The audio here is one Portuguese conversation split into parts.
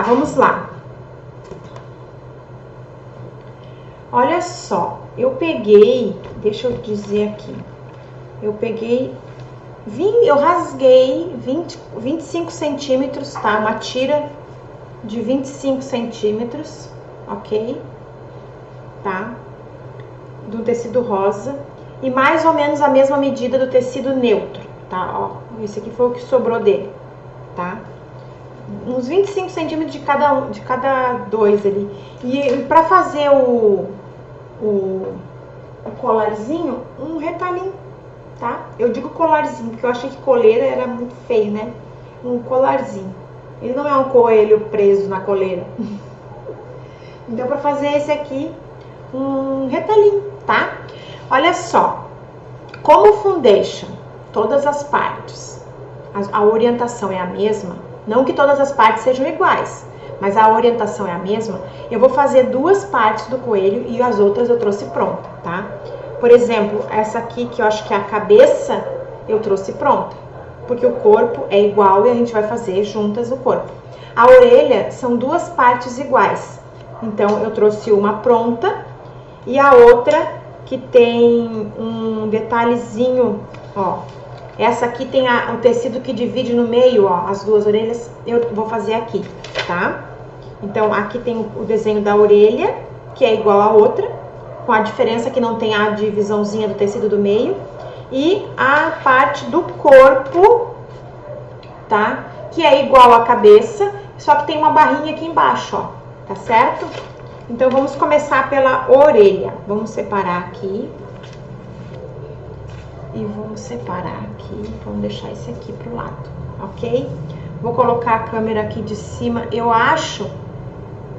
vamos lá. Olha só, eu peguei, deixa eu dizer aqui, eu rasguei 25 centímetros, tá? Uma tira de 25 centímetros, ok? Tá? Do tecido rosa. E mais ou menos a mesma medida do tecido neutro, tá? Ó, esse aqui foi o que sobrou dele, tá? Uns 25 centímetros de cada dois ali. E pra fazer o colarzinho, um retalhinho, tá? Eu digo colarzinho, porque eu achei que coleira era muito feio, né? Um colarzinho. Ele não é um coelho preso na coleira. Então, pra fazer esse aqui, um retalhinho, tá? Olha só. Como foundation, todas as partes, a orientação é a mesma. Não que todas as partes sejam iguais, mas a orientação é a mesma. Eu vou fazer duas partes do coelho e as outras eu trouxe pronta, tá? Por exemplo, essa aqui que eu acho que é a cabeça, eu trouxe pronta, porque o corpo é igual e a gente vai fazer juntas o corpo. A orelha são duas partes iguais, então eu trouxe uma pronta e a outra que tem um detalhezinho, ó. Essa aqui tem o tecido que divide no meio, ó, as duas orelhas, eu vou fazer aqui, tá? Então, aqui tem o desenho da orelha, que é igual a outra, com a diferença que não tem a divisãozinha do tecido do meio. E a parte do corpo, tá? Que é igual à cabeça, só que tem uma barrinha aqui embaixo, ó, tá certo? Então, vamos começar pela orelha. Vamos separar aqui. E vamos separar aqui, vamos deixar esse aqui pro lado, ok? Vou colocar a câmera aqui de cima, eu acho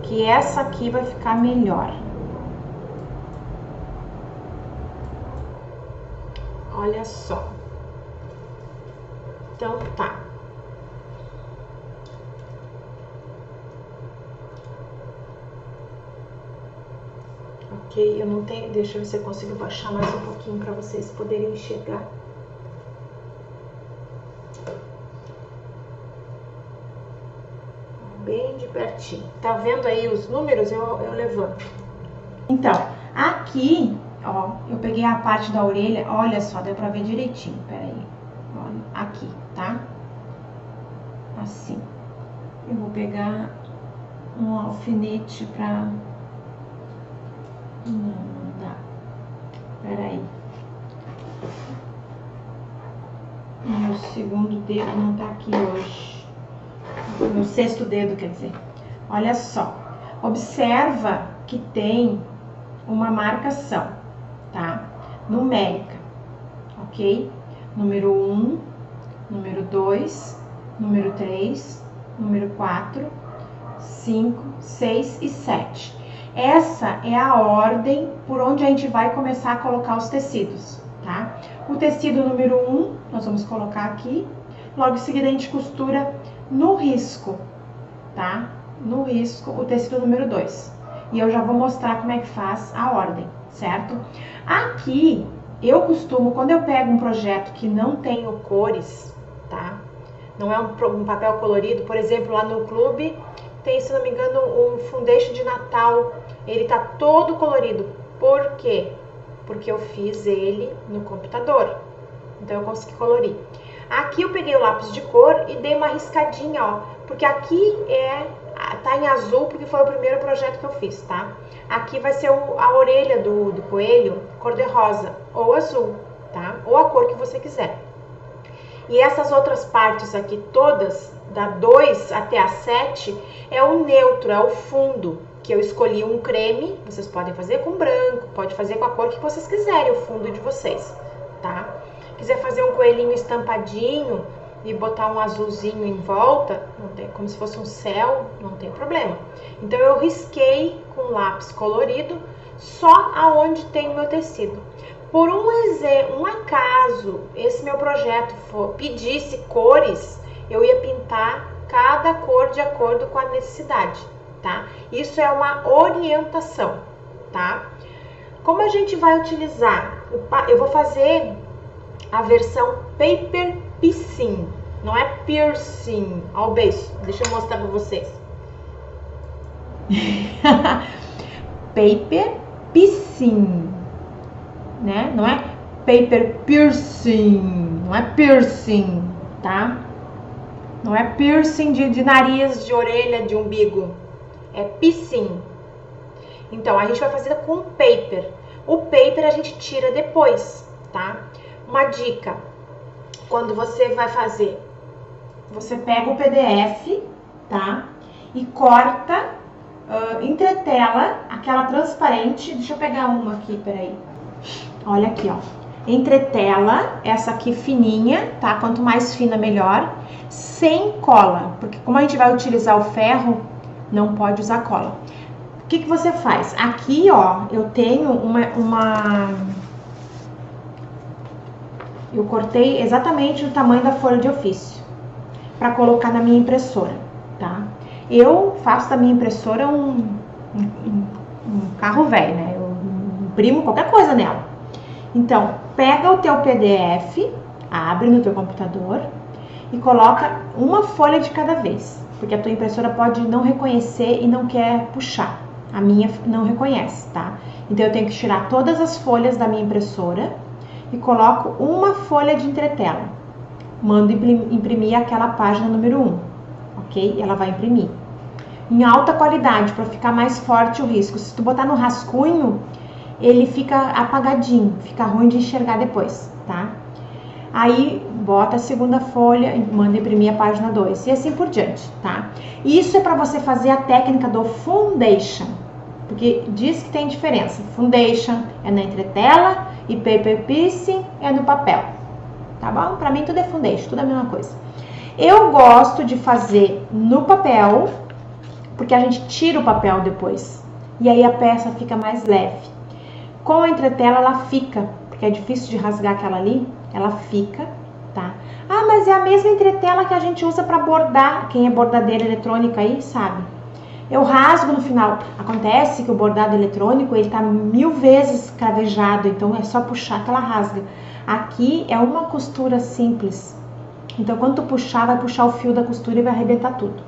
que essa aqui vai ficar melhor. Olha só. Então, tá. Ok, eu não tenho, deixa eu ver se eu consigo baixar mais um pouquinho para vocês poderem enxergar. Bem de pertinho. Tá vendo aí os números? Eu levanto. Então, aqui, ó, eu peguei a parte da orelha, olha só, deu pra ver direitinho, peraí. Olha, aqui, tá? Assim. Eu vou pegar um alfinete pra... Não dá. Peraí. Meu segundo dedo não tá aqui hoje. Meu sexto dedo, quer dizer. Olha só. Observa que tem uma marcação, tá? Numérica, ok? Número 1, número 2, número 3, número 4, 5, 6 e 7. Essa é a ordem por onde a gente vai começar a colocar os tecidos, tá? O tecido número 1, nós vamos colocar aqui. Logo em seguida a gente costura no risco, tá? No risco, o tecido número 2. E eu já vou mostrar como é que faz a ordem, certo? Aqui, eu costumo, quando eu pego um projeto que não tenho cores, tá? Não é um papel colorido, por exemplo, lá no clube, tem, se não me engano, um foundation de Natal. Ele tá todo colorido. Por quê? Porque eu fiz ele no computador. Então, eu consegui colorir. Aqui eu peguei o lápis de cor e dei uma riscadinha, ó. Porque aqui tá em azul, porque foi o primeiro projeto que eu fiz, tá? Aqui vai ser a orelha do coelho, cor de rosa ou azul, tá? Ou a cor que você quiser. E essas outras partes aqui todas, da 2 até a 7, é o neutro, é o fundo, que eu escolhi um creme. Vocês podem fazer com branco, pode fazer com a cor que vocês quiserem, o fundo de vocês, tá? Quiser fazer um coelhinho estampadinho e botar um azulzinho em volta, não tem, como se fosse um céu, não tem problema. Então eu risquei com lápis colorido só aonde tem o meu tecido. Por um acaso esse meu projeto pedisse cores, eu ia pintar cada cor de acordo com a necessidade, tá? Isso é uma orientação, tá? Como a gente vai utilizar? Eu vou fazer a versão paper piercing, não é piercing ao beijo. Deixa eu mostrar para vocês. Paper piercing, né? Não é paper piercing, não é piercing, tá? Não é piercing de nariz, de orelha, de umbigo. É piercing. Então, a gente vai fazer com paper. O paper a gente tira depois, tá? Uma dica. Quando você vai fazer, você pega o PDF, tá? E corta, entretela, aquela transparente. Deixa eu pegar uma aqui, peraí. Olha aqui, ó. Entretela, essa aqui fininha, tá? Quanto mais fina, melhor. Sem cola, porque como a gente vai utilizar o ferro, não pode usar cola. O que você faz? Aqui, ó, eu tenho eu cortei exatamente o tamanho da folha de ofício para colocar na minha impressora, tá? Eu faço da minha impressora um carro velho, né? Eu imprimo qualquer coisa nela. Então, pega o teu PDF, abre no teu computador e coloca uma folha de cada vez, porque a tua impressora pode não reconhecer e não quer puxar. A minha não reconhece, tá? Então, eu tenho que tirar todas as folhas da minha impressora e coloco uma folha de entretela. Mando imprimir aquela página número 1, ok? Ela vai imprimir. Em alta qualidade, para ficar mais forte o risco. Se tu botar no rascunho, ele fica apagadinho, fica ruim de enxergar depois, tá? Aí, bota a segunda folha e manda imprimir a página 2 e assim por diante, tá? Isso é para você fazer a técnica do foundation, porque diz que tem diferença. Foundation é na entretela e paper piercing é no papel, tá bom? Para mim tudo é foundation, tudo é a mesma coisa. Eu gosto de fazer no papel, porque a gente tira o papel depois e aí a peça fica mais leve. Com a entretela ela fica, porque é difícil de rasgar aquela ali, ela fica, tá? Ah, mas é a mesma entretela que a gente usa para bordar. Quem é bordadeira eletrônica aí sabe. Eu rasgo no final. Acontece que o bordado eletrônico ele tá 1000 vezes cravejado, então é só puxar que ela rasga. Aqui é uma costura simples. Então quando tu puxar, vai puxar o fio da costura e vai arrebentar tudo,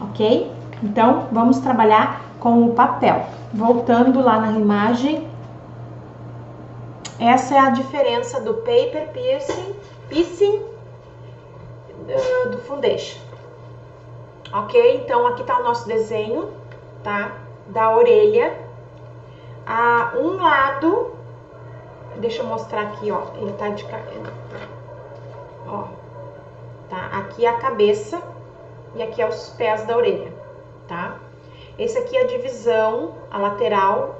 ok? Então vamos trabalhar com o papel. Voltando lá na imagem, essa é a diferença do paper piercing do foundation. Ok? Então, aqui tá o nosso desenho, tá? Da orelha. Um lado, deixa eu mostrar aqui, ó. Ele tá de... Ó. Tá? Aqui é a cabeça e aqui é os pés da orelha, tá? Esse aqui é a divisão, a lateral.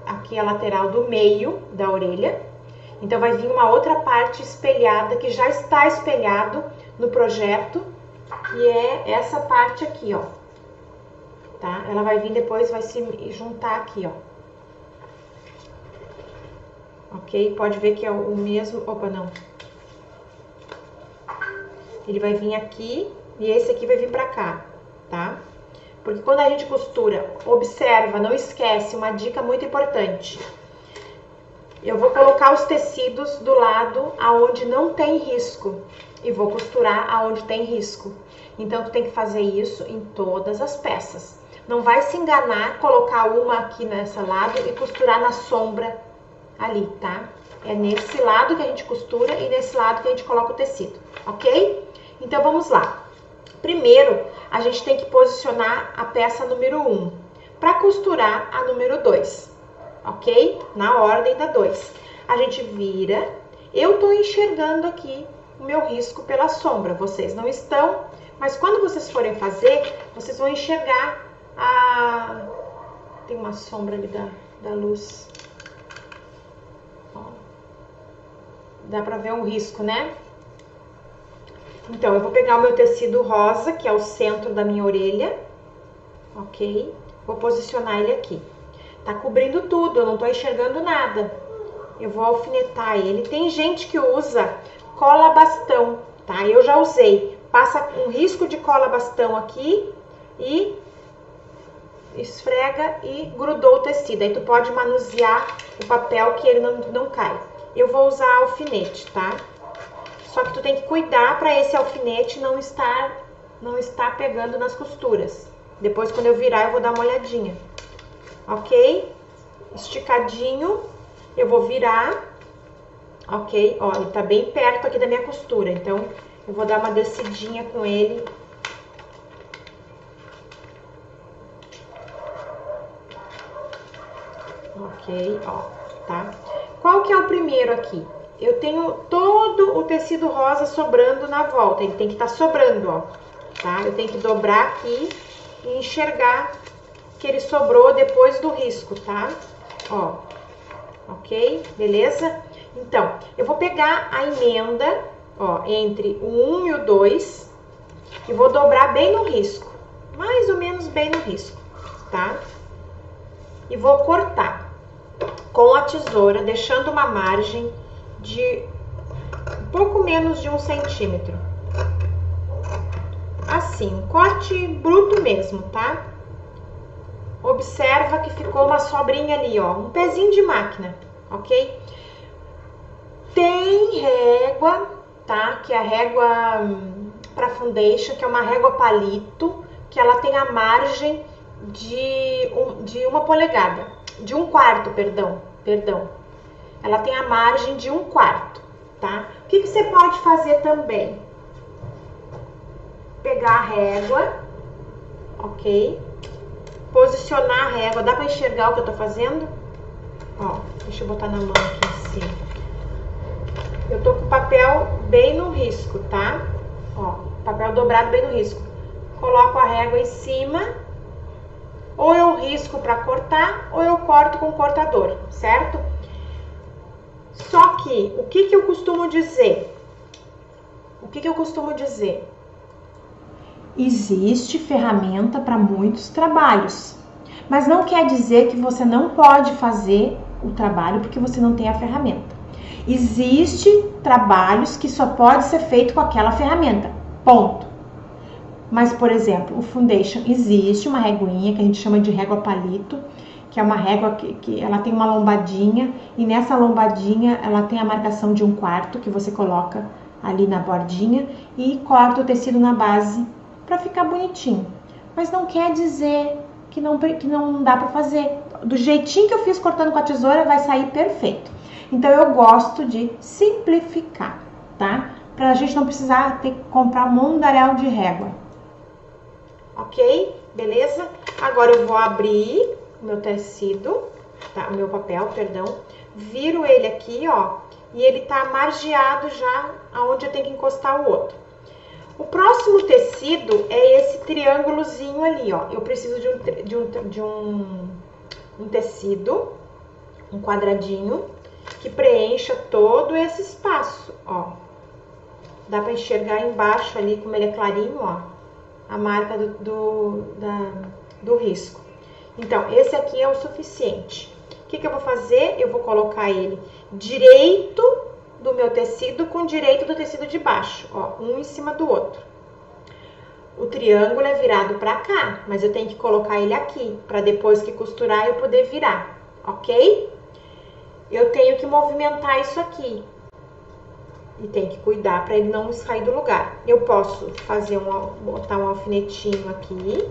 Aqui é a lateral do meio da orelha. Então, vai vir uma outra parte espelhada, que já está espelhado no projeto, que é essa parte aqui, ó. Tá? Ela vai vir depois, vai se juntar aqui, ó. Ok? Pode ver que é o mesmo... Opa, não. Ele vai vir aqui e esse aqui vai vir pra cá, tá? Porque quando a gente costura, observa, não esquece, uma dica muito importante. Eu vou colocar os tecidos do lado aonde não tem risco e vou costurar aonde tem risco. Então, tu tem que fazer isso em todas as peças. Não vai se enganar, colocar uma aqui nesse lado e costurar na sombra ali, tá? É nesse lado que a gente costura e nesse lado que a gente coloca o tecido, ok? Então, vamos lá. Primeiro, a gente tem que posicionar a peça número 1 para costurar a número 2, ok? Na ordem da 2. A gente vira. Eu tô enxergando aqui o meu risco pela sombra. Vocês não estão, mas quando vocês forem fazer, vocês vão enxergar Tem uma sombra ali da luz. Ó. Dá pra ver um risco, né? Então, eu vou pegar o meu tecido rosa, que é o centro da minha orelha, ok? Vou posicionar ele aqui. Tá cobrindo tudo, eu não tô enxergando nada. Eu vou alfinetar ele. Tem gente que usa cola bastão, tá? Eu já usei. Passa um risco de cola bastão aqui e esfrega e grudou o tecido. Aí tu pode manusear o papel que ele não cai. Eu vou usar alfinete, tá? Só que tu tem que cuidar para esse alfinete não estar pegando nas costuras, Depois, quando eu virar, eu vou dar uma olhadinha. Ok? Esticadinho. Eu vou virar. Ok? Ó, ele tá bem perto aqui da minha costura. Então, eu vou dar uma descidinha com ele. Ok, ó, tá? Qual que é o primeiro aqui? Eu tenho todo o tecido rosa sobrando na volta. Ele tem que estar sobrando, ó, tá? Eu tenho que dobrar aqui e enxergar que ele sobrou depois do risco, tá? Ó, ok? Beleza? Então, eu vou pegar a emenda, ó, entre o 1 e o 2 e vou dobrar bem no risco. Mais ou menos bem no risco, tá? E vou cortar com a tesoura, deixando uma margem de um pouco menos de 1 centímetro. Assim, um corte bruto mesmo, tá? Observa que ficou uma sobrinha ali, ó, um pezinho de máquina, ok? Tem régua, tá? Que é a régua para foundation, que é uma régua palito, que ela tem a margem de 1 polegada, de 1/4, perdão. Ela tem a margem de 1/4, tá? O que você pode fazer também? Pegar a régua, ok? Posicionar a régua, dá pra enxergar o que eu tô fazendo? Ó, deixa eu botar na mão aqui em cima. Eu tô com o papel bem no risco, tá? Ó, papel dobrado bem no risco. Coloco a régua em cima, ou eu risco pra cortar, ou eu corto com o cortador, certo? Só que, o que eu costumo dizer? Existe ferramenta para muitos trabalhos, mas não quer dizer que você não pode fazer o trabalho porque você não tem a ferramenta. Existe trabalhos que só pode ser feito com aquela ferramenta, ponto. Mas, por exemplo, o foundation, existe uma reguinha que a gente chama de régua palito, que é uma régua que ela tem uma lombadinha, e nessa lombadinha ela tem a marcação de 1/4 que você coloca ali na bordinha e corta o tecido na base para ficar bonitinho. Mas não quer dizer que não dá para fazer. Do jeitinho que eu fiz cortando com a tesoura vai sair perfeito. Então eu gosto de simplificar, tá? Pra gente não precisar ter que comprar um mundaréu de régua. Ok? Beleza? Agora eu vou abrir o meu tecido, tá? O meu papel, perdão. Viro ele aqui, ó. E ele tá margeado já aonde eu tenho que encostar o outro. O próximo tecido é esse triângulozinho ali, ó. Eu preciso de um tecido, um quadradinho, que preencha todo esse espaço, ó. Dá pra enxergar embaixo ali, como ele é clarinho, ó, a marca do risco. Então, esse aqui é o suficiente. O que eu vou fazer? Eu vou colocar ele direito do meu tecido com direito do tecido de baixo, ó, um em cima do outro. O triângulo é virado pra cá, mas eu tenho que colocar ele aqui, pra depois que costurar eu poder virar, ok? Eu tenho que movimentar isso aqui. E tem que cuidar pra ele não sair do lugar. Eu posso fazer botar um alfinetinho aqui,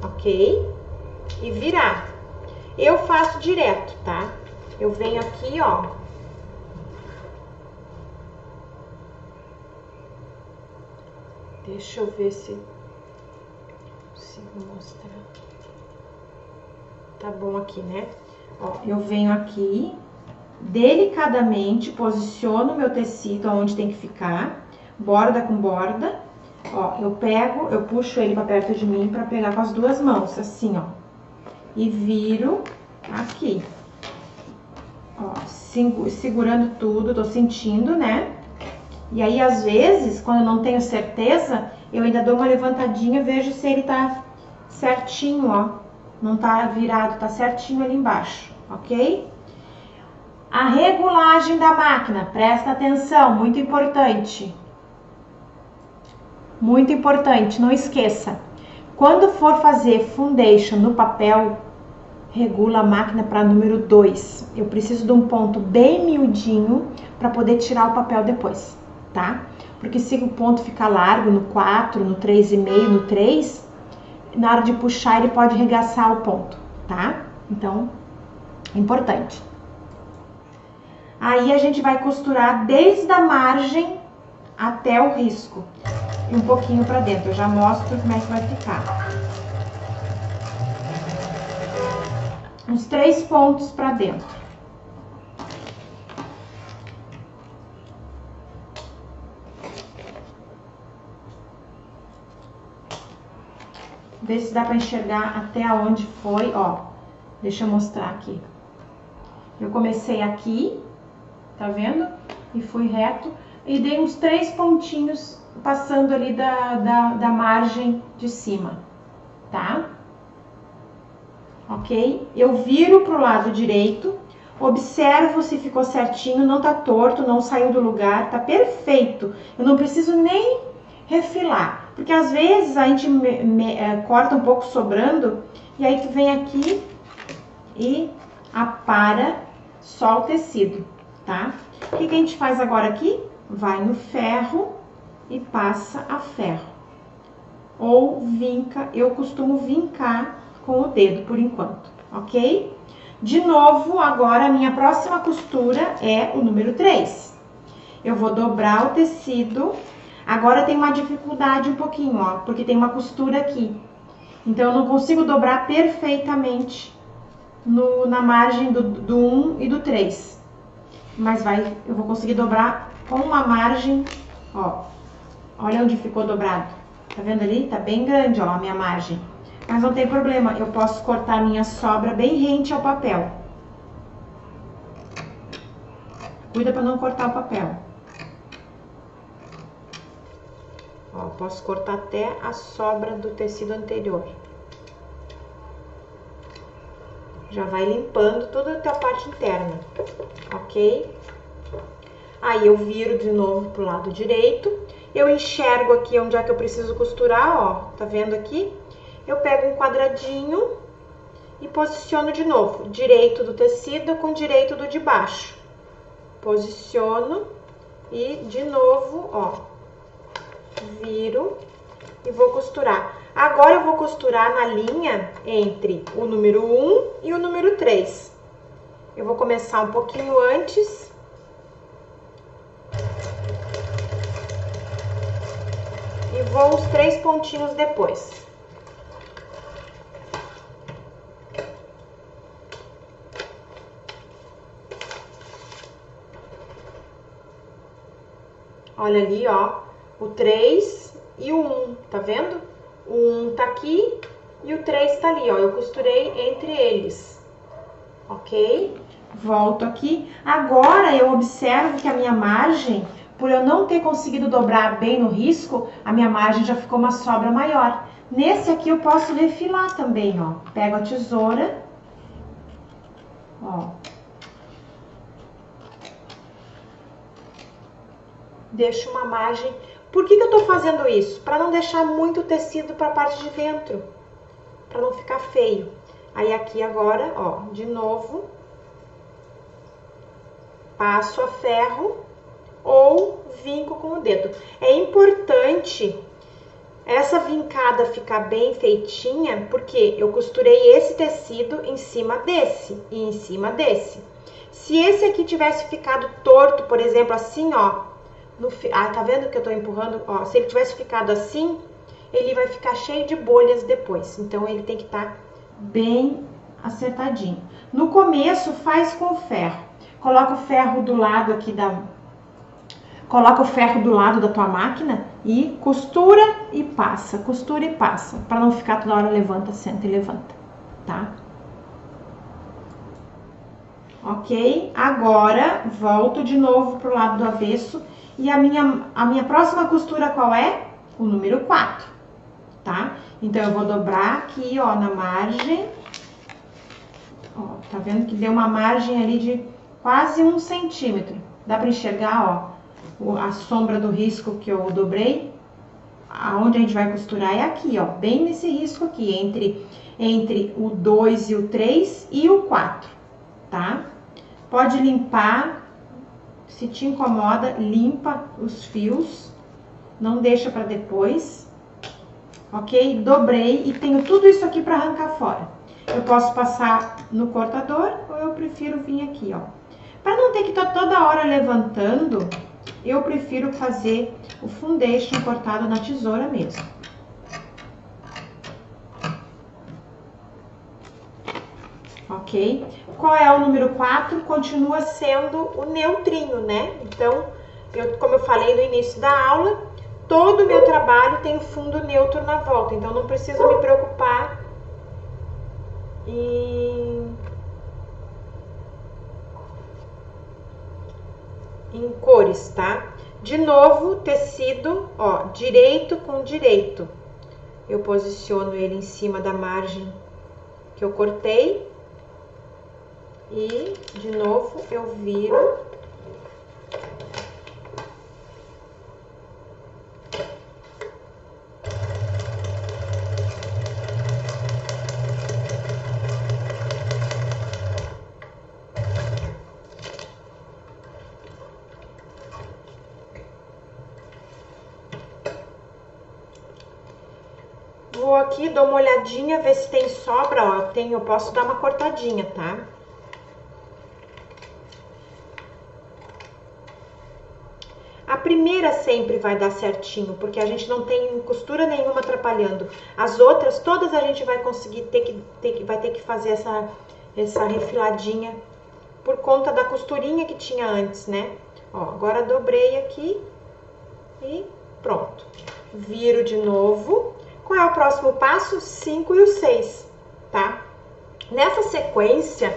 ok? E virar. Eu faço direto, tá? Eu venho aqui, ó. Deixa eu ver se consigo mostrar. Tá bom aqui, né? Ó, eu venho aqui, delicadamente posiciono o meu tecido onde tem que ficar, borda com borda. Ó, eu puxo ele pra perto de mim pra pegar com as duas mãos, assim, ó. E viro aqui. Ó, segurando tudo, tô sentindo, né? E aí, às vezes, quando eu não tenho certeza, eu ainda dou uma levantadinha, vejo se ele tá certinho, ó. Não tá virado, tá certinho ali embaixo, ok? A regulagem da máquina, presta atenção, muito importante. Muito importante, não esqueça. Quando for fazer foundation no papel, regula a máquina para número 2. Eu preciso de um ponto bem miudinho para poder tirar o papel depois, tá? Porque se o ponto ficar largo no 4, no 3,5, no 3, na hora de puxar ele pode regaçar o ponto, tá? Então, é importante. Aí a gente vai costurar desde a margem até o risco e um pouquinho pra dentro. Eu já mostro como é que vai ficar. Uns 3 pontos pra dentro. Vê se dá pra enxergar até onde foi, ó. Deixa eu mostrar aqui. Eu comecei aqui, tá vendo? E fui reto. E dei uns 3 pontinhos passando ali da margem de cima, tá? Ok? Eu viro pro lado direito, observo se ficou certinho, não tá torto, não saiu do lugar, tá perfeito. Eu não preciso nem refilar, porque às vezes a gente corta um pouco sobrando e aí tu vem aqui e apara só o tecido, tá? O que a gente faz agora aqui? Vai no ferro e passa a ferro. Ou vinca, eu costumo vincar com o dedo por enquanto, ok? De novo, agora a minha próxima costura é o número 3. Eu vou dobrar o tecido. Agora tem uma dificuldade um pouquinho, ó, porque tem uma costura aqui. Então, eu não consigo dobrar perfeitamente na margem do 1 e do 3. Mas eu vou conseguir dobrar com uma margem, ó. Olha onde ficou dobrado. Tá vendo ali? Tá bem grande, ó, a minha margem. Mas não tem problema, eu posso cortar a minha sobra bem rente ao papel. Cuida para não cortar o papel. Ó, posso cortar até a sobra do tecido anterior. Já vai limpando toda a parte interna, ok? Aí eu viro de novo pro lado direito. Eu enxergo aqui onde é que eu preciso costurar, ó. Tá vendo aqui? Eu pego um quadradinho e posiciono de novo. Direito do tecido com direito do de baixo. Posiciono e de novo, ó. Viro e vou costurar. Agora eu vou costurar na linha entre o número 1 e o número 3. Eu vou começar um pouquinho antes. E vou uns 3 pontinhos depois. Olha ali, ó, o 3 e o 1, tá vendo? O 1 tá aqui e o 3 tá ali, ó, eu costurei entre eles, ok? Volto aqui. Agora eu observo que a minha margem, por eu não ter conseguido dobrar bem no risco, a minha margem já ficou uma sobra maior. Nesse aqui eu posso refilar também, ó. Pego a tesoura, ó. Deixo uma margem. Por que eu tô fazendo isso? Para não deixar muito tecido para a parte de dentro, para não ficar feio. Aí aqui agora, ó, de novo, passo a ferro ou vinco com o dedo. É importante essa vincada ficar bem feitinha, porque eu costurei esse tecido em cima desse e em cima desse. Se esse aqui tivesse ficado torto, por exemplo, assim, ó, tá vendo que eu tô empurrando? Ó, se ele tivesse ficado assim, ele vai ficar cheio de bolhas depois. Então, ele tem que estar bem acertadinho. No começo, faz com ferro. Coloca o ferro do lado aqui Coloca o ferro do lado da tua máquina e costura e passa, para não ficar toda hora levanta, senta e levanta, tá? Ok? Agora, volto de novo pro lado do avesso. E a minha próxima costura qual é? O número 4, tá? Então, eu vou dobrar aqui, ó, na margem. Ó, tá vendo que deu uma margem ali de quase 1 centímetro. Dá pra enxergar, ó, a sombra do risco que eu dobrei. Aonde a gente vai costurar é aqui, ó, bem nesse risco aqui, entre o 2 e o 3 e o 4, tá? Pode limpar. Se te incomoda, limpa os fios, não deixa para depois. ok? Dobrei e tenho tudo isso aqui para arrancar fora. Eu posso passar no cortador ou eu prefiro vir aqui, ó. Para não ter que estar toda hora levantando, eu prefiro fazer o foundation cortado na tesoura mesmo. Ok? Qual é o número 4? Continua sendo o neutrinho, né? Então, como eu falei no início da aula, todo o meu trabalho tem fundo neutro na volta, então não preciso me preocupar em cores, tá? De novo, tecido, ó, direito com direito. Eu posiciono ele em cima da margem que eu cortei e, de novo, eu viro. Vou aqui, dou uma olhadinha, ver se tem sobra, ó, eu posso dar uma cortadinha, tá? A primeira sempre vai dar certinho, porque a gente não tem costura nenhuma atrapalhando. As outras, todas a gente vai conseguir vai ter que fazer essa refiladinha por conta da costurinha que tinha antes, né? Ó, agora dobrei aqui e pronto. Viro de novo. Qual é o próximo passo? 5 e o 6, tá? Nessa sequência,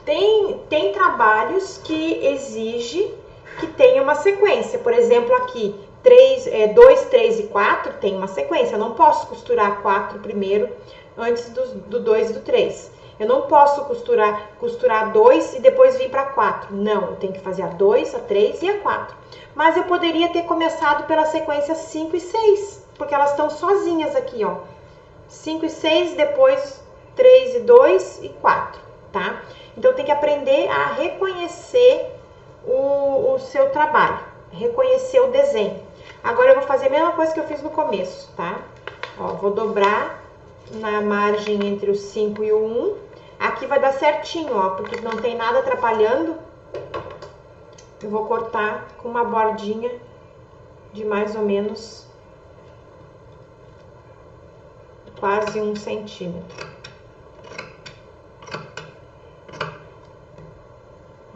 tem trabalhos que exige que tenha uma sequência. Por exemplo, aqui, 2, 3 e 4 tem uma sequência. Eu não posso costurar 4 primeiro antes do 2 e do 3. Eu não posso costurar 2 e depois vir para 4. Não, eu tenho que fazer a 2, a 3 e a 4. Mas eu poderia ter começado pela sequência 5 e 6, porque elas estão sozinhas aqui, ó. 5 e 6, depois 3 e 2 e 4, tá? Então, tem que aprender a reconhecer o seu trabalho, reconhecer o desenho. Agora, eu vou fazer a mesma coisa que eu fiz no começo, tá? Ó, vou dobrar na margem entre o 5 e o 1. Aqui vai dar certinho, ó, porque não tem nada atrapalhando. Eu vou cortar com uma bordinha de mais ou menos quase 1 centímetro.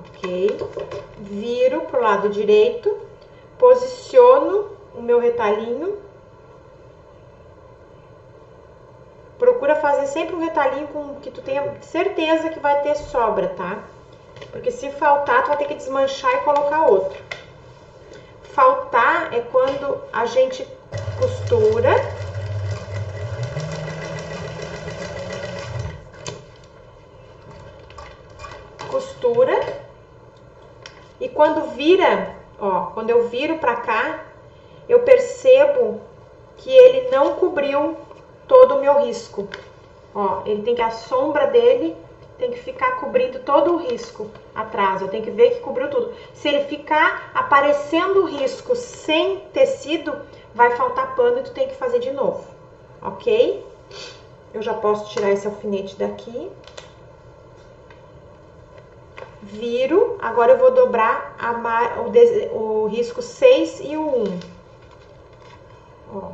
Ok? Viro pro lado direito, posiciono o meu retalhinho. Procura fazer sempre um retalhinho com que tu tenha certeza que vai ter sobra, tá? Porque se faltar, tu vai ter que desmanchar e colocar outro. Faltar é quando a gente costura. E quando vira, ó, quando eu viro pra cá, eu percebo que ele não cobriu todo o meu risco. Ó, ele tem que, a sombra dele tem que ficar cobrindo todo o risco atrás. Eu tenho que ver que cobriu tudo. Se ele ficar aparecendo o risco sem tecido, vai faltar pano e tu tem que fazer de novo, ok? Eu já posso tirar esse alfinete daqui. Viro, agora eu vou dobrar o risco 6 e o 1. Ó.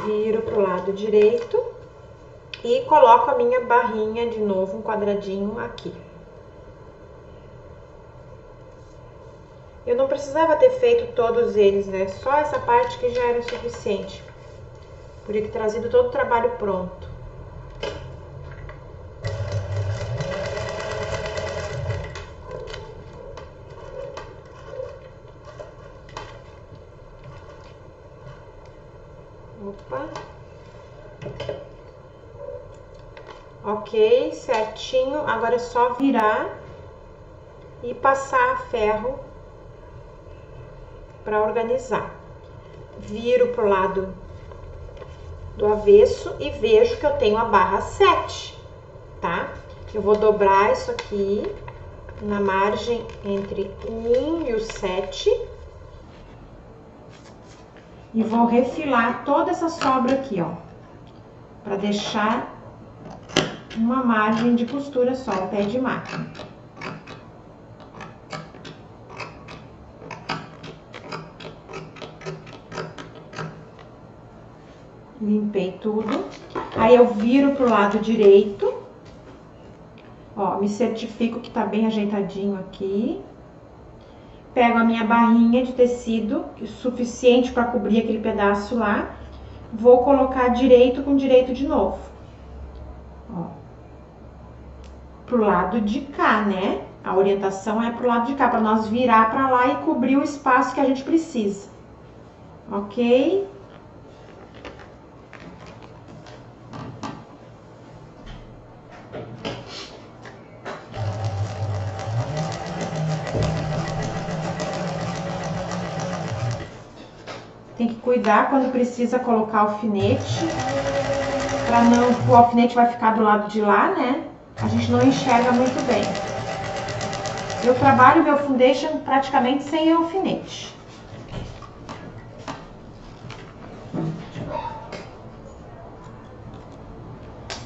Viro pro lado direito e coloco a minha barrinha de novo, um quadradinho aqui. Eu não precisava ter feito todos eles, né? Só essa parte que já era suficiente. Podia ter trazido todo o trabalho pronto. Opa. Ok, certinho. Agora é só virar e passar ferro para organizar. Viro pro lado do avesso e vejo que eu tenho a barra 7. tá? Eu vou dobrar isso aqui na margem entre o 1 e o 7. E vou refilar toda essa sobra aqui, ó, para deixar uma margem de costura só, o pé de máquina. Limpei tudo. Aí eu viro pro lado direito. Ó, me certifico que tá bem ajeitadinho aqui. Pego a minha barrinha de tecido, suficiente para cobrir aquele pedaço lá. Vou colocar direito com direito de novo. Ó. Pro lado de cá, né? A orientação é pro lado de cá, para nós virar para lá e cobrir o espaço que a gente precisa. Ok? Tem que cuidar quando precisa colocar alfinete, para não, o alfinete vai ficar do lado de lá, né? A gente não enxerga muito bem. Eu trabalho meu foundation praticamente sem alfinete.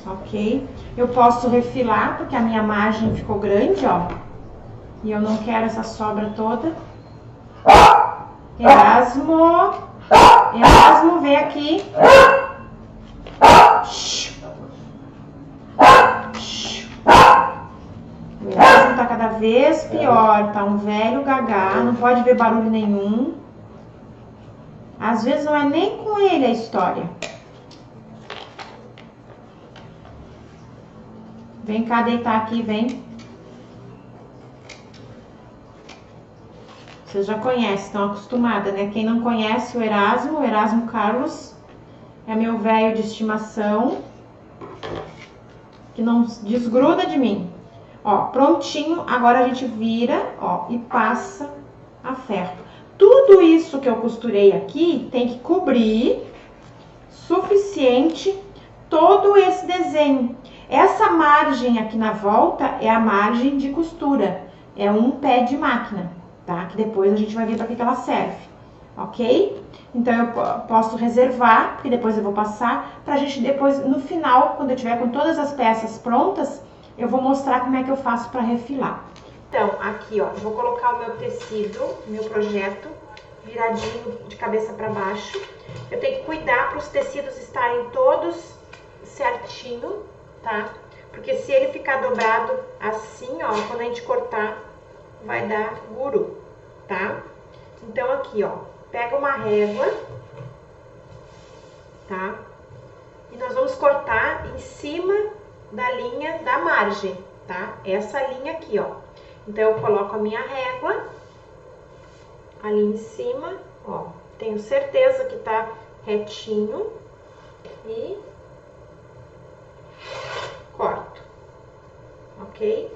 Ok? Eu posso refilar, porque a minha margem ficou grande, ó. E eu não quero essa sobra toda. Erasmo! Erasmo, vem aqui. O Erasmo tá cada vez pior, tá um velho gagá, não pode ver barulho nenhum. Às vezes não é nem com ele a história. Vem cá deitar aqui, vem. Vocês já conhecem, estão acostumadas, né? Quem não conhece o Erasmo Carlos, é meu velho de estimação, que não desgruda de mim. Ó, prontinho, agora a gente vira, ó, e passa a ferro. Tudo isso que eu costurei aqui tem que cobrir suficiente todo esse desenho. Essa margem aqui na volta é a margem de costura, é um pé de máquina. Tá? Que depois a gente vai ver para que ela serve, ok? Então eu posso reservar, porque depois eu vou passar, pra gente depois, no final, quando eu tiver com todas as peças prontas, eu vou mostrar como é que eu faço para refilar. Então, aqui, ó, eu vou colocar o meu tecido, meu projeto, viradinho de cabeça para baixo. Eu tenho que cuidar para os tecidos estarem todos certinho, tá? Porque se ele ficar dobrado assim, ó, quando a gente cortar, vai dar guru, tá? Então aqui, ó, pega uma régua, tá? E nós vamos cortar em cima da linha da margem, tá? Essa linha aqui, ó. Então eu coloco a minha régua ali em cima, ó. Tenho certeza que tá retinho e corto, ok?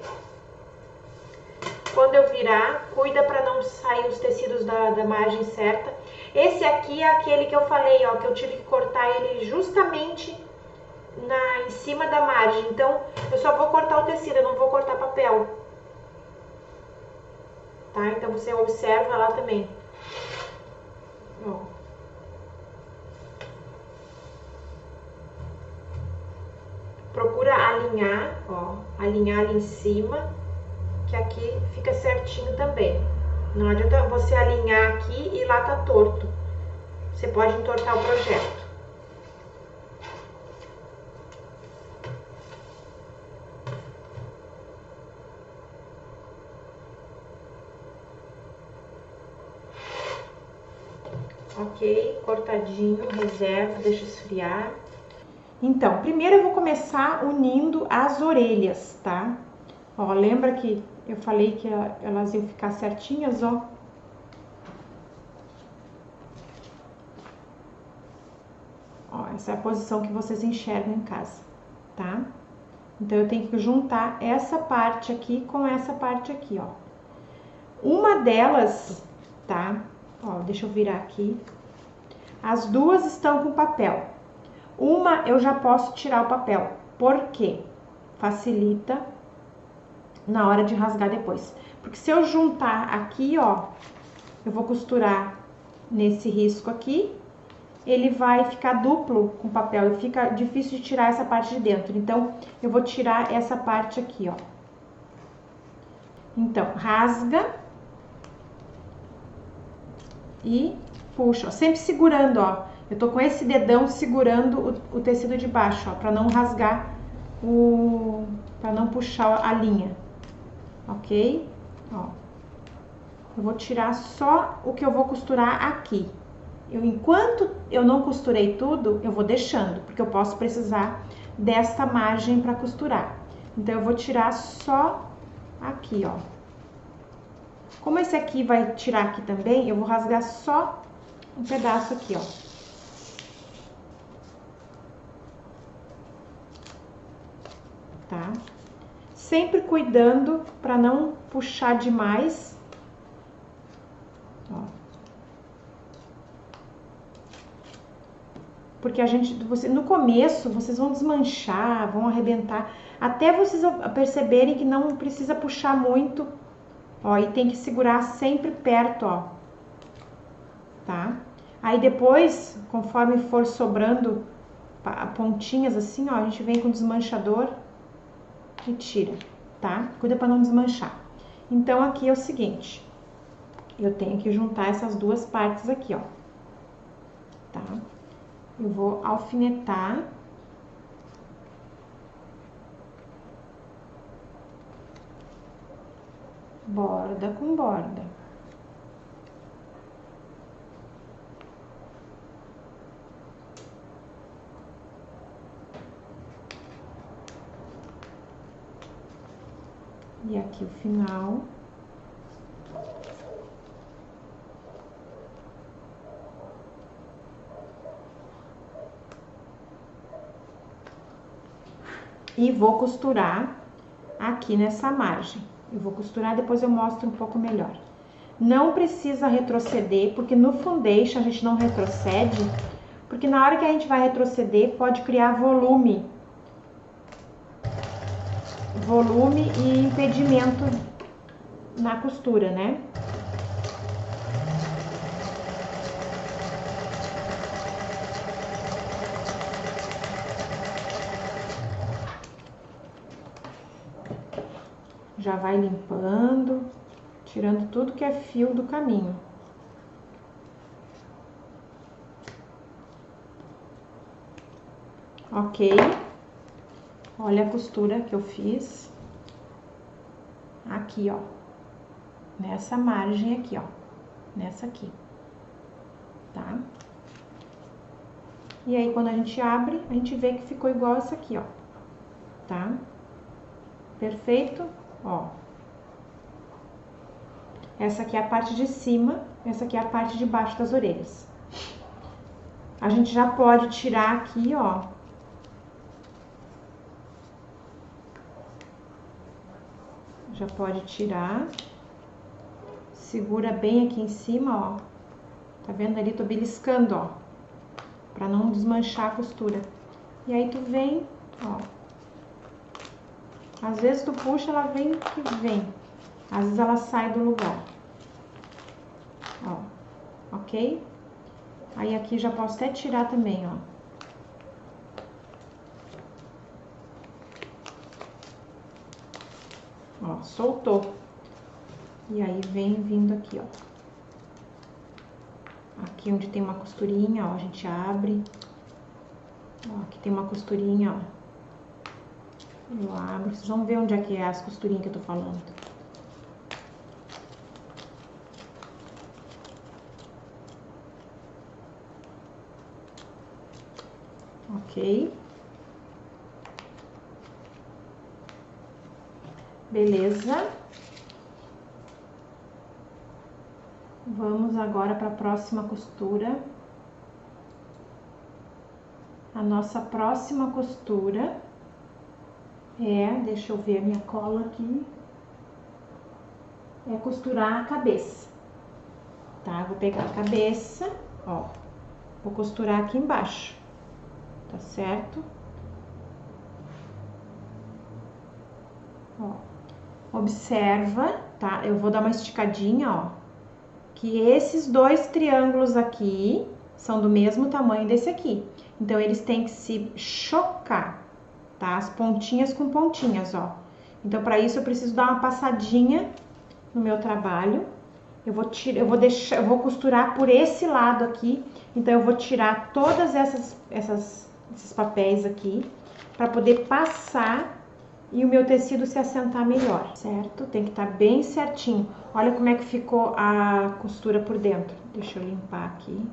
Quando eu virar, cuida para não sair os tecidos da margem certa. Esse aqui é aquele que eu falei, ó, que eu tive que cortar ele justamente em cima da margem. Então, eu só vou cortar o tecido, eu não vou cortar papel. Tá? Então, você observa lá também. Ó. Procura alinhar, ó, alinhar ali em cima, que aqui fica certinho também. Não adianta você alinhar aqui e lá tá torto. Você pode entortar o projeto. Ok, cortadinho, reserva, deixa esfriar. Então, primeiro eu vou começar unindo as orelhas, tá? Ó, lembra que eu falei que elas iam ficar certinhas, ó. Ó, essa é a posição que vocês enxergam em casa, tá? Então, eu tenho que juntar essa parte aqui com essa parte aqui, ó. Uma delas, tá? Ó, deixa eu virar aqui. As duas estão com papel. Uma eu já posso tirar o papel. Por quê? facilita na hora de rasgar depois. Porque se eu juntar aqui, ó, eu vou costurar nesse risco aqui, ele vai ficar duplo com papel e fica difícil de tirar essa parte de dentro. Então, eu vou tirar essa parte aqui, ó. Então, rasga e puxa, ó, sempre segurando, ó. Eu tô com esse dedão segurando o tecido de baixo, ó, pra não rasgar pra não puxar a linha, ok? Ó, eu vou tirar só o que eu vou costurar aqui. Enquanto eu não costurei tudo, eu vou deixando, porque eu posso precisar desta margem para costurar. Então, eu vou tirar só aqui, ó. Como esse aqui vai tirar aqui também, eu vou rasgar só um pedaço aqui, ó. Tá? Sempre cuidando para não puxar demais. Ó. Porque no começo, vocês vão desmanchar, vão arrebentar, até vocês perceberem que não precisa puxar muito, ó, e tem que segurar sempre perto, ó, tá? Aí depois, conforme for sobrando pontinhas assim, ó, a gente vem com o desmanchador e tira, tá? Cuida para não desmanchar. Então, aqui é o seguinte, eu tenho que juntar essas duas partes aqui, ó, tá? Eu vou alfinetar. Borda com borda. E aqui o final. E vou costurar aqui nessa margem. Eu vou costurar, depois eu mostro um pouco melhor. Não precisa retroceder, porque no foundation a gente não retrocede, porque na hora que a gente vai retroceder, pode criar volume e impedimento na costura, né? Já vai limpando, tirando tudo que é fio do caminho. Ok? Olha a costura que eu fiz. Aqui, ó. Nessa margem aqui, ó. Nessa aqui. Tá? E aí, quando a gente abre, a gente vê que ficou igual essa aqui, ó. Tá? Perfeito? Ó. Essa aqui é a parte de cima, essa aqui é a parte de baixo das orelhas. A gente já pode tirar aqui, ó. Já pode tirar. Segura bem aqui em cima, ó. Tá vendo ali? Tô beliscando, ó. Pra não desmanchar a costura. E aí tu vem, ó. Às vezes tu puxa, ela vem que vem. Às vezes ela sai do lugar. Ó, ok? Aí aqui já posso até tirar também, ó. Ó, soltou. E aí vem vindo aqui, ó. Aqui onde tem uma costurinha, ó, a gente abre. Ó, aqui tem uma costurinha, ó. Eu abro. Vocês vão ver onde é que é as costurinhas que eu tô falando. Ok? Beleza? Vamos agora para a próxima costura. A nossa próxima costura deixa eu ver a minha cola aqui, é costurar a cabeça, tá? Vou pegar a cabeça, ó, vou costurar aqui embaixo, tá certo? observa, tá? Eu vou dar uma esticadinha, ó, que esses dois triângulos aqui são do mesmo tamanho desse aqui. Então, eles têm que se chocar, tá? As pontinhas com pontinhas, ó. Então, para isso, eu preciso dar uma passadinha no meu trabalho. Eu vou costurar por esse lado aqui. Então, eu vou tirar todas esses papéis aqui para poder passar e o meu tecido se assentar melhor, certo? Tem que estar bem certinho. Olha como é que ficou a costura por dentro. Deixa eu limpar aqui.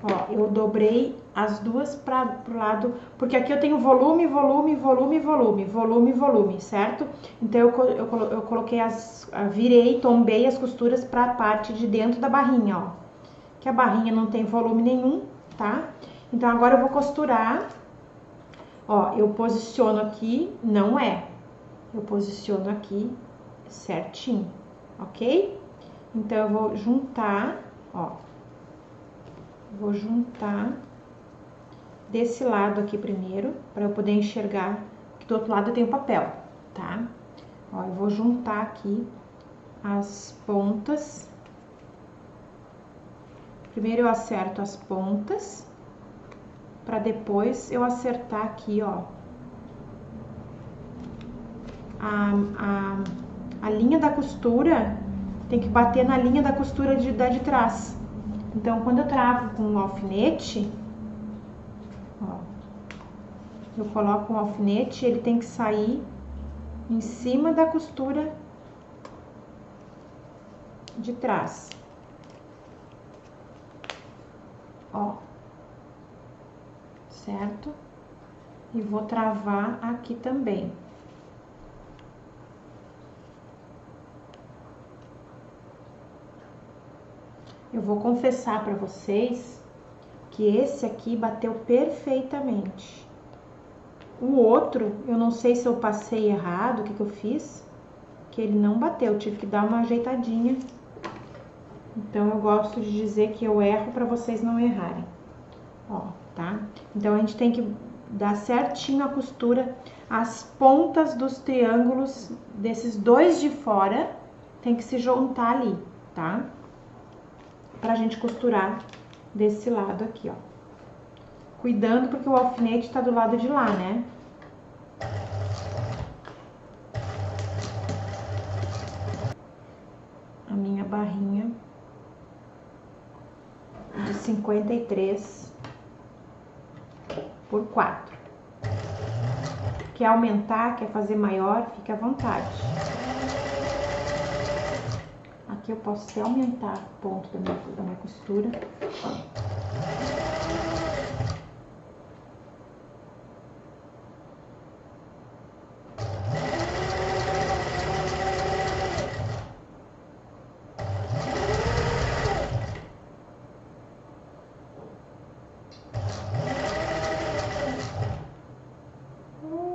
Ó, eu dobrei as duas pro lado, porque aqui eu tenho volume, volume, volume, volume, volume, volume, certo? Então, eu coloquei virei, tombei as costuras para a parte de dentro da barrinha, ó. Que a barrinha não tem volume nenhum, tá? Então, agora eu vou costurar. Ó, eu posiciono aqui, não é. Eu posiciono aqui certinho, ok? Então, eu vou juntar, ó. Vou juntar desse lado aqui primeiro, para eu poder enxergar que do outro lado tem o papel, tá? Ó, eu vou juntar aqui as pontas. Primeiro eu acerto as pontas, para depois eu acertar aqui, ó, a linha da costura, tem que bater na linha da costura de trás. Então, quando eu travo com um alfinete, ó, eu coloco um alfinete, ele tem que sair em cima da costura de trás. Ó, certo? E vou travar aqui também. Eu vou confessar para vocês que esse aqui bateu perfeitamente. O outro, eu não sei se eu passei errado, o que eu fiz, que ele não bateu, eu tive que dar uma ajeitadinha. Então, eu gosto de dizer que eu erro para vocês não errarem. Ó, tá? Então, a gente tem que dar certinho a costura, as pontas dos triângulos desses dois de fora tem que se juntar ali, tá? Pra gente costurar desse lado aqui, ó. Cuidando porque o alfinete tá do lado de lá, né? A minha barrinha de 53 por 4. Quer aumentar, quer fazer maior, fique à vontade. Aqui eu posso até aumentar o ponto da minha costura.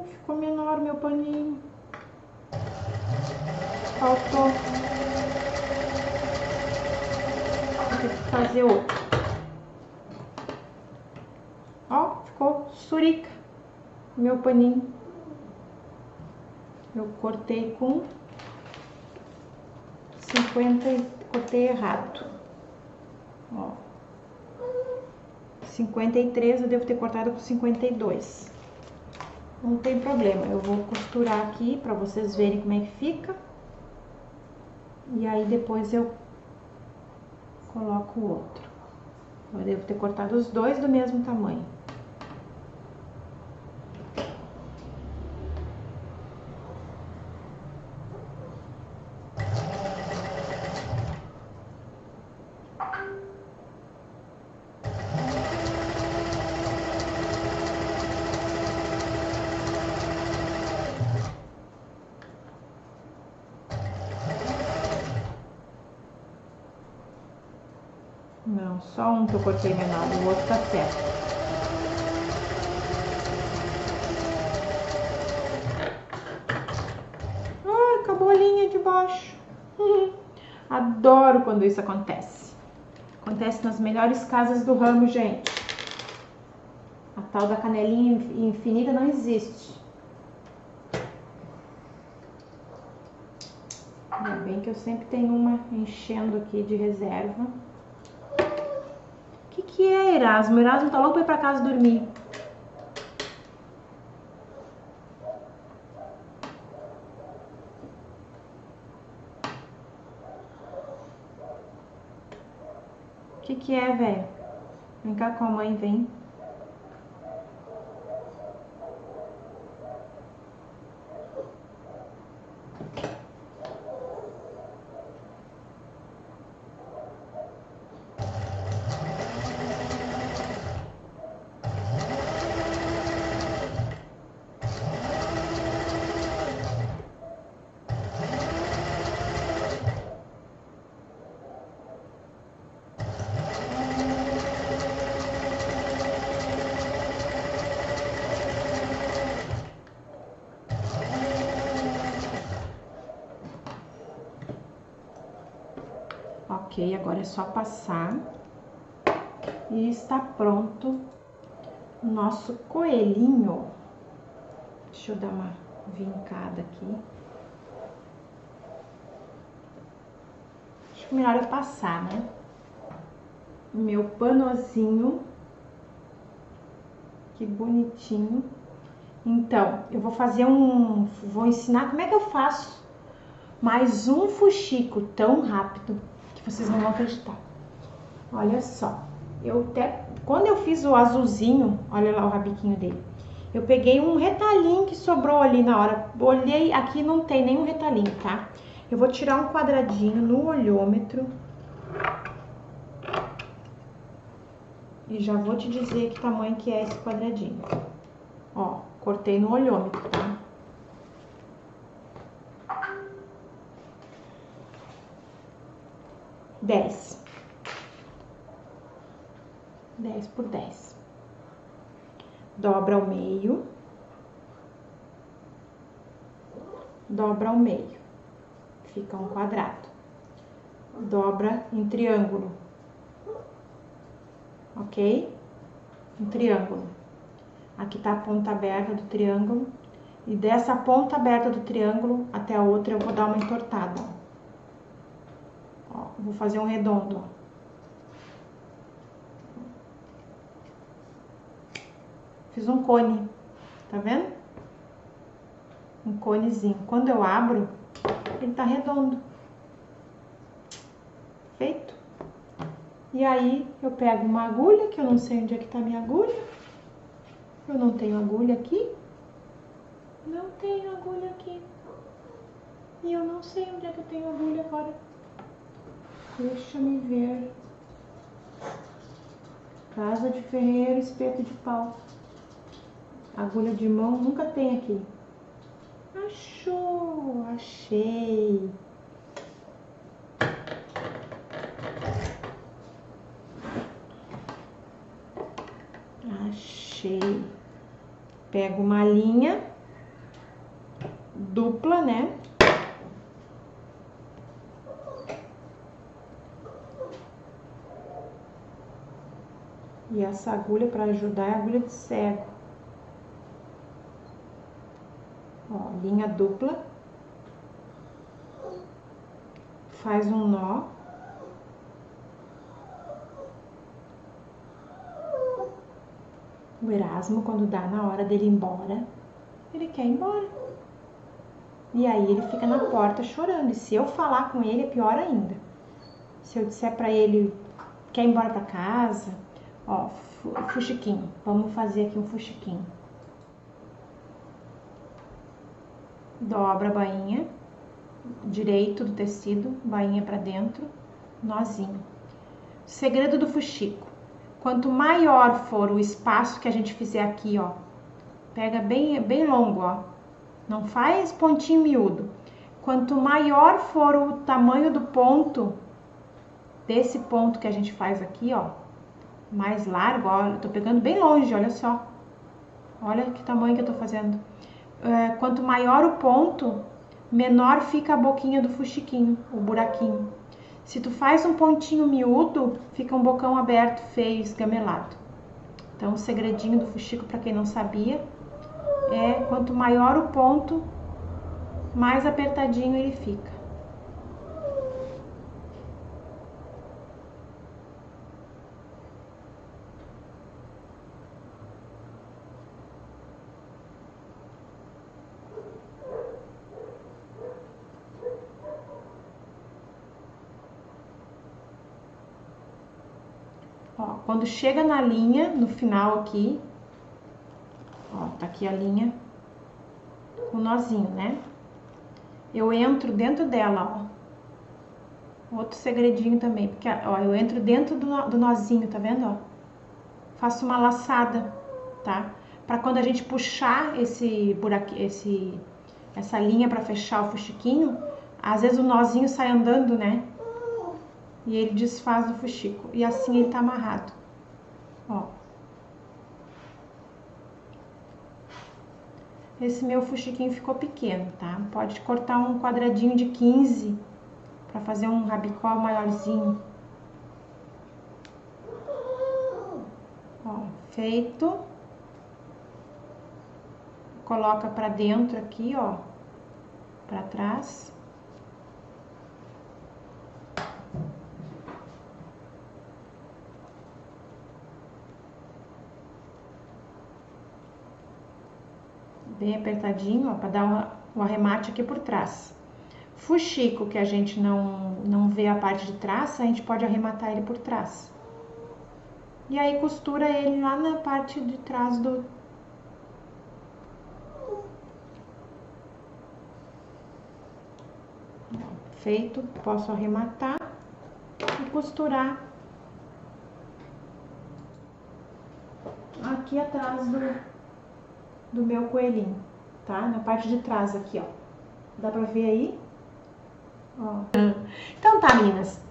Ficou menor meu paninho. Faltou. Vou ter que fazer outro. Ó, ficou surica meu paninho. Eu cortei com 50, cortei errado. Ó, 53 eu devo ter cortado com 52. Não tem problema, eu vou costurar aqui pra vocês verem como é que fica. E aí depois eu coloco o outro. Eu devo ter cortado os dois do mesmo tamanho. Não, só um que eu cortei menor, o outro tá certo. Ai, acabou a linha de baixo. Adoro quando isso acontece. Acontece nas melhores casas do ramo, gente. A tal da canelinha infinita não existe. Ainda bem que eu sempre tenho uma enchendo aqui de reserva. O que é, Erasmo? Erasmo tá louco pra ir pra casa dormir. O que é, velho? Vem cá com a mãe, vem. Ok, agora é só passar e está pronto o nosso coelhinho. Deixa eu dar uma vincada aqui. Acho que melhor é passar, né? Meu panozinho, que bonitinho. Então, eu vou fazer vou ensinar como é que eu faço mais um fuxico tão rápido que vocês não vão acreditar. Olha só, quando eu fiz o azulzinho, olha lá o rabiquinho dele. Eu peguei um retalhinho que sobrou ali na hora. Olhei, aqui não tem nenhum retalhinho, tá? Eu vou tirar um quadradinho no olhômetro. E já vou te dizer que tamanho que é esse quadradinho. Ó, cortei no olhômetro, tá? Dez por 10. Dobra ao meio. Dobra ao meio. Fica um quadrado. Dobra em triângulo. Ok? Um triângulo. Aqui tá a ponta aberta do triângulo. E dessa ponta aberta do triângulo até a outra eu vou dar uma entortada. Ó, vou fazer um redondo, ó. Fiz um cone, tá vendo? Um conezinho. Quando eu abro, ele tá redondo. Feito. E aí, eu pego uma agulha, que eu não sei onde é que tá a minha agulha. Eu não tenho agulha aqui. Não tenho agulha aqui. E eu não sei onde é que eu tenho agulha agora. Deixa-me ver. Casa de ferreiro, espeto de pau. Agulha de mão nunca tem aqui. Achou! Achei! Achei! Pego uma linha dupla, né? E essa agulha para ajudar é a agulha de cego. Ó, linha dupla. Faz um nó. O Erasmo, quando dá na hora dele ir embora, ele quer ir embora. E aí ele fica na porta chorando. E se eu falar com ele, é pior ainda. Se eu disser pra ele, quer ir embora pra casa, ó, fuxiquinho. Vamos fazer aqui um fuxiquinho. Dobra a bainha, direito do tecido, bainha pra dentro, nozinho. Segredo do fuxico. Quanto maior for o espaço que a gente fizer aqui, ó, pega bem longo, ó. Não faz pontinho miúdo. Quanto maior for o tamanho do ponto, desse ponto que a gente faz aqui, ó, mais largo, ó, eu tô pegando bem longe, olha só. Olha que tamanho que eu tô fazendo. Quanto maior o ponto, menor fica a boquinha do fuxiquinho, o buraquinho. Se tu faz um pontinho miúdo, fica um bocão aberto, feio, esgamelado. Então, o segredinho do fuxico, para quem não sabia, é quanto maior o ponto, mais apertadinho ele fica. Ó, quando chega na linha, no final aqui, ó, tá aqui a linha, o nozinho, né? Eu entro dentro dela, ó. Outro segredinho também, porque, ó, eu entro dentro do nozinho, tá vendo, ó? Faço uma laçada, tá? Pra quando a gente puxar essa linha pra fechar o fuxiquinho, às vezes o nozinho sai andando, né? E ele desfaz o fuxico. E assim ele tá amarrado, ó. Esse meu fuxiquinho ficou pequeno, tá? Pode cortar um quadradinho de 15 para fazer um rabicó maiorzinho. Ó, feito. Coloca para dentro aqui, ó, para trás. Bem apertadinho, ó, para dar o arremate aqui por trás. Fuxico que a gente não vê a parte de trás, a gente pode arrematar ele por trás. E aí costura ele lá na parte de trás do... Feito, posso arrematar e costurar aqui atrás do meu coelhinho, tá? Na parte de trás aqui, ó. Dá pra ver aí? Ó. Então tá, meninas.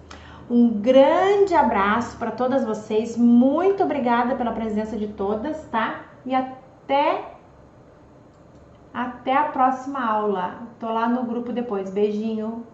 Um grande abraço para todas vocês. Muito obrigada pela presença de todas, tá? E até a próxima aula. Tô lá no grupo depois. Beijinho.